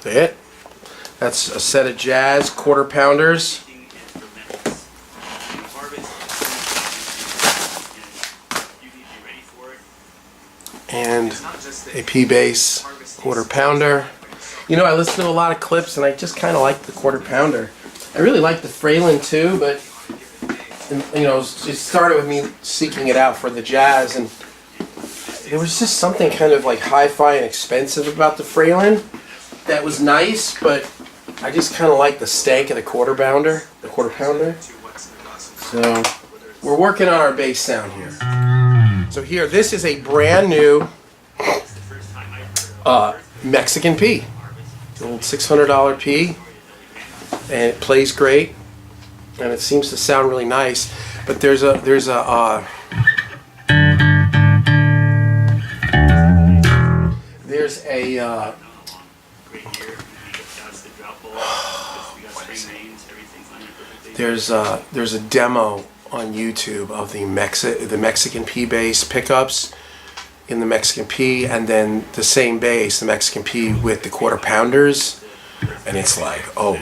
That's it. That's a set of jazz quarter pounders. And a P bass quarter pounder. You know, I listen to a lot of clips and I just kind of like the quarter pounder. I really like the Fralin too, but you know, it started with me seeking it out for the jazz, and there was just something kind of like hi-fi and expensive about the Fralin that was nice, but I just kind of like the stank of the quarter pounder. So we're working on our bass sound here. So here, this is a brand new Mexican P, the old $600 P, and it plays great, and it seems to sound really nice. But there's a there's a demo on YouTube of the Mexican P bass pickups in the Mexican P, and then the same bass, the Mexican P with the quarter pounders, and it's like, oh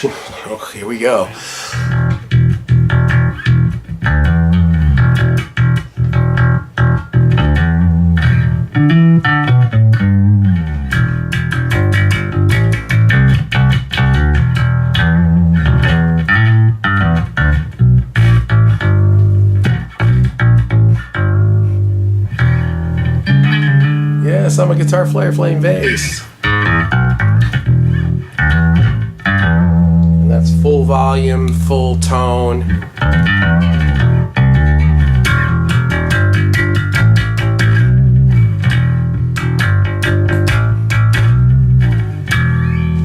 oh, here we go. Yes, I'm a guitar player playing bass. And that's full volume, full tone.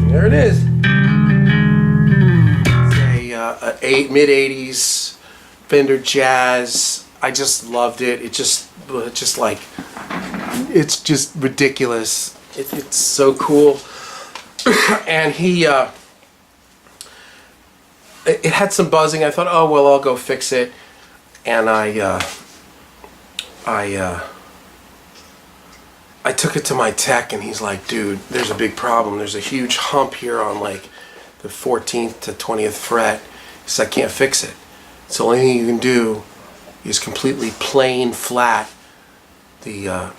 There it is. It's a mid-80s Fender Jazz. I just loved it. It's just like, it's just ridiculous. It's so cool. And it had some buzzing. I thought, oh well, I'll go fix it. And I took it to my tech, and he's like, dude, there's a big problem. There's a huge hump here on like the 14th to 20th fret. He said, I can't fix it. So the only thing you can do is completely plain flat the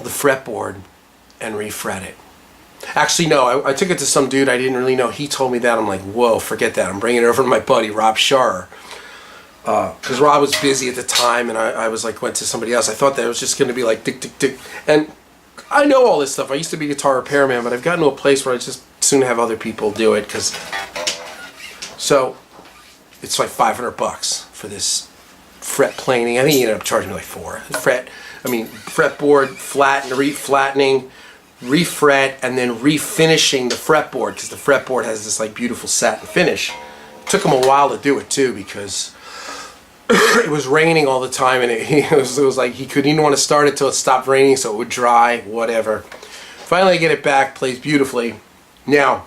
fretboard and refret it. Actually, no, I took it to some dude I didn't really know. He told me that. I'm like, whoa, forget that. I'm bringing it over to my buddy, Rob Sharer. Because Rob was busy at the time, and I was like, went to somebody else. I thought that it was just going to be like, tick, tick, tick. And I know all this stuff. I used to be a guitar repairman, but I've gotten to a place where I just soon have other people do it. So it's like $500 for this fret planing. I think he ended up charging me like fretboard flat and reflattening, refret, and then refinishing the fretboard, because the fretboard has this like beautiful satin finish. It took him a while to do it too, because it was raining all the time, and it was like he didn't want to start it till it stopped raining so it would dry, whatever. Finally I get it back, plays beautifully. Now,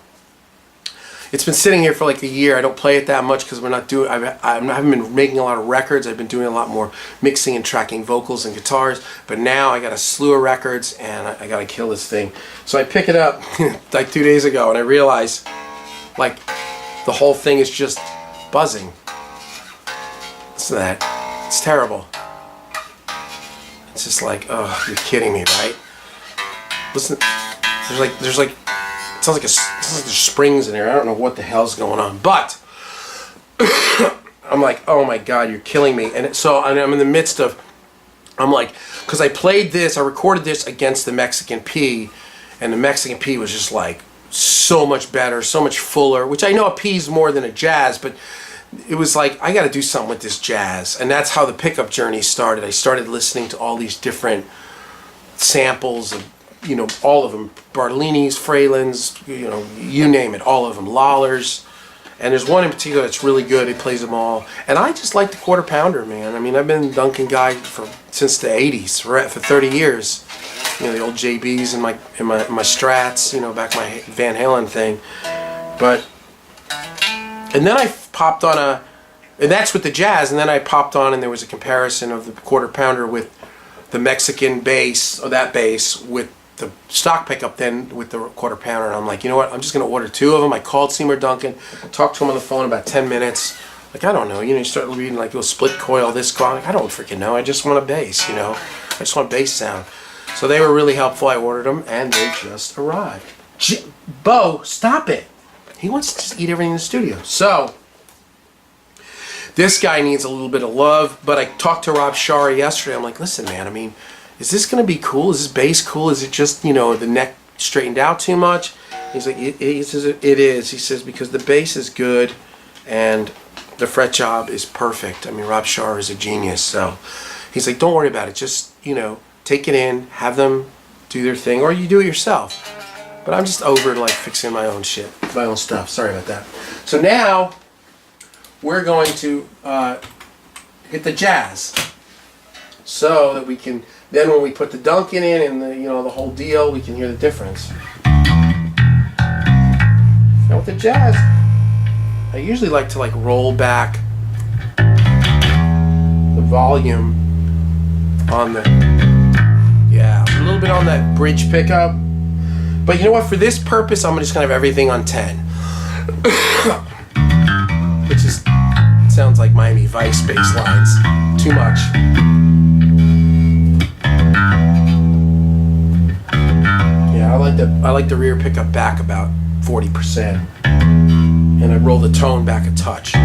it's been sitting here for like a year. I don't play it that much because we're not doing. I haven't been making a lot of records. I've been doing a lot more mixing and tracking vocals and guitars. But now I got a slew of records, and I got to kill this thing. So I pick it up like 2 days ago, and I realize like the whole thing is just buzzing. Listen to that. It's terrible. It's just like, oh, you're kidding me, right? Listen. There's like. It sounds like there's springs in there. I don't know what the hell's going on, but I'm like, oh my god, you're killing me. And I'm in the midst of, I'm like, because I recorded this against the Mexican P, and the Mexican P was just like so much better, so much fuller, which I know a P's more than a jazz, but it was like, I got to do something with this jazz. And that's how the pickup journey started. I started listening to all these different samples of, you know, all of them, Bartolini's, Fralins, you know, you name it, all of them, Lawlers, and there's one in particular that's really good. He plays them all, and I just like the quarter pounder, man. I mean, I've been a Duncan guy since the '80s, for 30 years. You know, the old JBs and my Strats, you know, back my Van Halen thing. And then I popped on and that's with the jazz, and then I popped on, and there was a comparison of the quarter pounder with the Mexican bass, or that bass, with the stock pickup, then with the quarter pounder. And I'm like, you know what? I'm just going to order 2 of them. I called Seymour Duncan, talked to him on the phone about 10 minutes. Like, I don't know. You start reading like, split coil, this coil. Like, I don't freaking know. I just want a bass, I just want a bass sound. So they were really helpful. I ordered them, and they just arrived. Bo, stop it. He wants to just eat everything in the studio. So this guy needs a little bit of love. But I talked to Rob Shari yesterday. I'm like, listen, man, I mean, is this going to be cool? Is this bass cool? Is it just, the neck straightened out too much? He's like, he says, it is. He says, because the bass is good and the fret job is perfect. I mean, Rob Shari is a genius. So he's like, don't worry about it. Just, take it in, have them do their thing, or you do it yourself. But I'm just over like fixing my own shit, my own stuff. Sorry about that. So now we're going to hit the jazz, so that we can, then when we put the Duncan in and the whole deal, we can hear the difference. Now with the jazz, I usually like to roll back the volume on the, a little bit on that bridge pickup. But you know what? For this purpose, I'm just gonna have everything on 10, which sounds like Miami Vice bass lines. Too much. Yeah, I like the rear pickup back about 40%, and I roll the tone back a touch.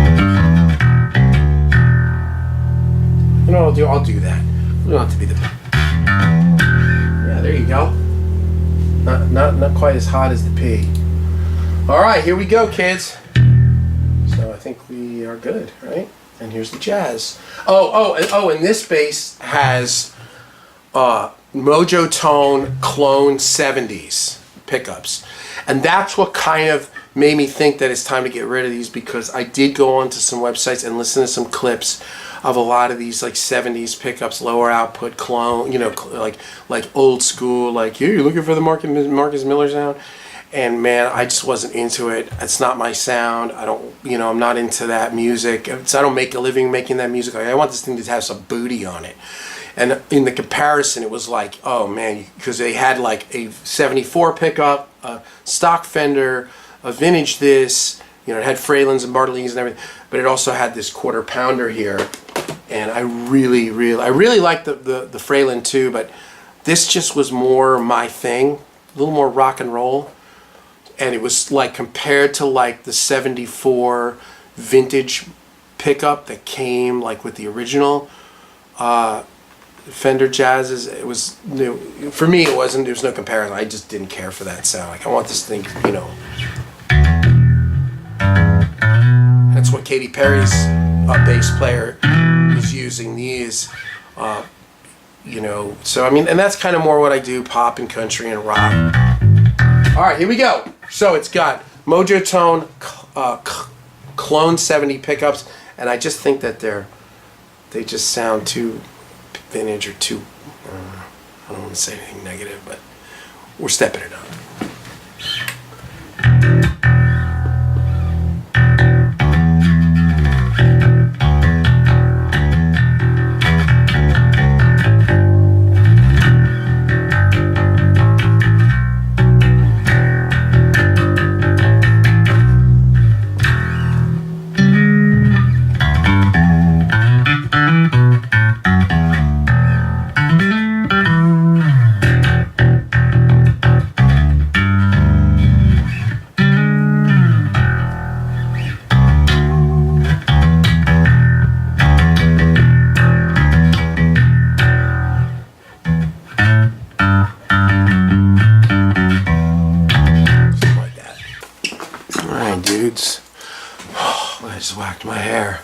I'll do that. We don't have to be the. Yeah, there you go. Not quite as hot as the P. All right, here we go, kids. So I think we are good, right? And here's the jazz. And this bass has Mojo Tone Clone 70s pickups, and that's what kind of made me think that it's time to get rid of these, because I did go onto some websites and listen to some clips of a lot of these 70s pickups, lower output clone, like old school, like, you're looking for the Marcus Miller sound. And man, I just wasn't into it. It's not my sound. I don't, I'm not into that music. I don't make a living making that music. I want this thing to have some booty on it. And in the comparison, it was like, oh man, because they had like a 74 pickup, a stock Fender, a vintage this, it had Fralins and Bartolini's and everything, but it also had this quarter pounder here. And I really liked the Fralin too, but this just was more my thing, a little more rock and roll. And it was like, compared to like the 74 vintage pickup that came like with the original Fender Jazzes, it was new. For me, it wasn't, there was no comparison. I just didn't care for that sound. Like, I want this thing, That's what Katy Perry's bass player is using these, So, I mean, and that's kind of more what I do, pop and country and rock. All right, here we go. So it's got Mojo Tone Clone 70 pickups, and I just think that they just sound too vintage or too, I don't want to say anything negative, but we're stepping it up. I just whacked my hair.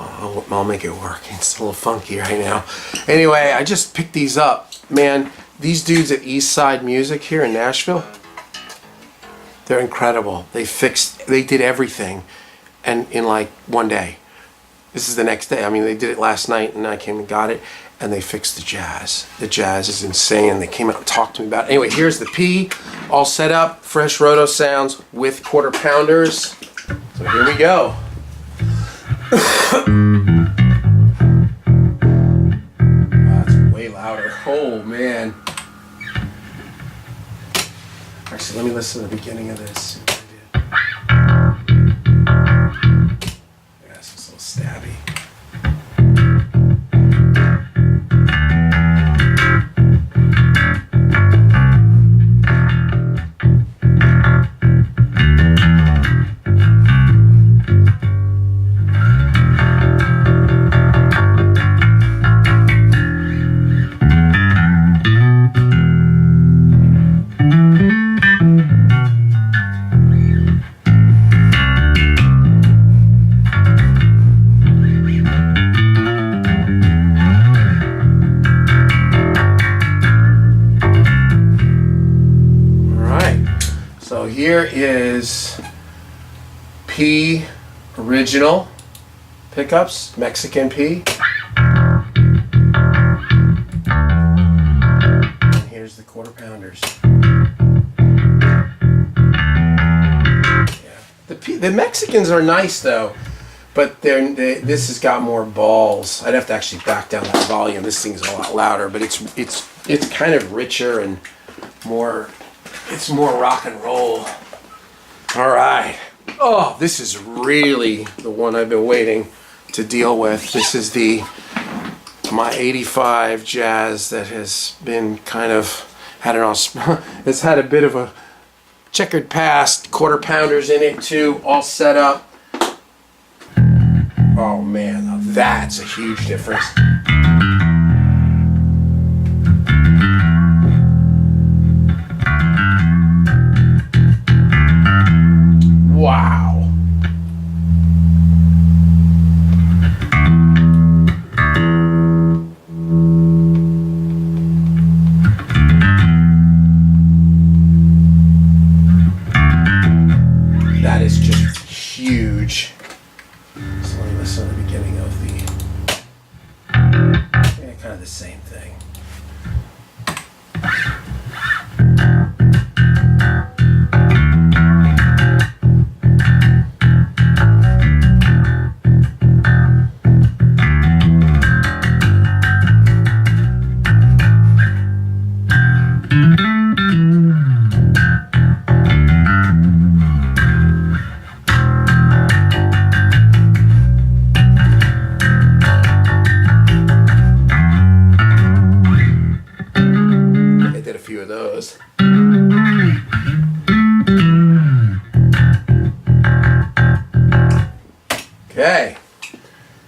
I'll make it work. It's a little funky right now. Anyway, I just picked these up. Man, these dudes at East Side Music here in Nashville, they're incredible. They did everything, and in like one day. This is the next day. I mean, they did it last night, and I came and got it, and they fixed the jazz. The jazz is insane. They came out and talked to me about it. Anyway, here's the P, all set up, fresh roto sounds with quarter pounders. So here we go. That's way loud. louder. Oh man. Actually, let me listen to the beginning of this. Yeah, it's just a little stabby. So here is P original pickups, Mexican P. And here's the quarter pounders. Yeah. The Mexicans are nice though, but this has got more balls. I'd have to actually back down that volume. This thing's a lot louder, but it's kind of richer and more. It's more rock and roll. All right. Oh, this is really the one I've been waiting to deal with. This is my 85 Jazz that has been kind of it's had a bit of a checkered past. Quarter pounders in it too, all set up. Oh man, now that's a huge difference. Wow. That is just huge. So let me listen to the beginning of kind of the same thing. Okay,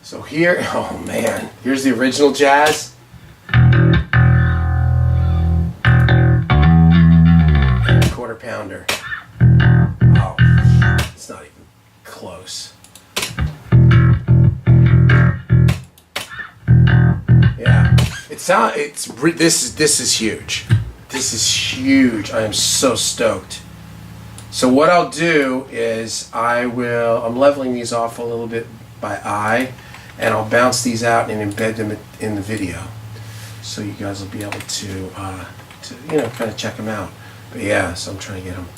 so here, oh man, here's the original Jazz. And a quarter pounder. Oh, it's not even close. Yeah, this is huge. This is huge. I am so stoked. So what I'll do is I'm leveling these off a little bit by eye, and I'll bounce these out and embed them in the video, so you guys will be able to kind of check them out. But yeah, so I'm trying to get them.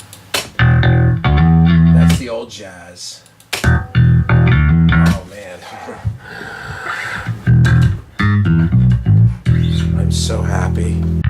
That's the old Jazz. Oh man, I'm so happy.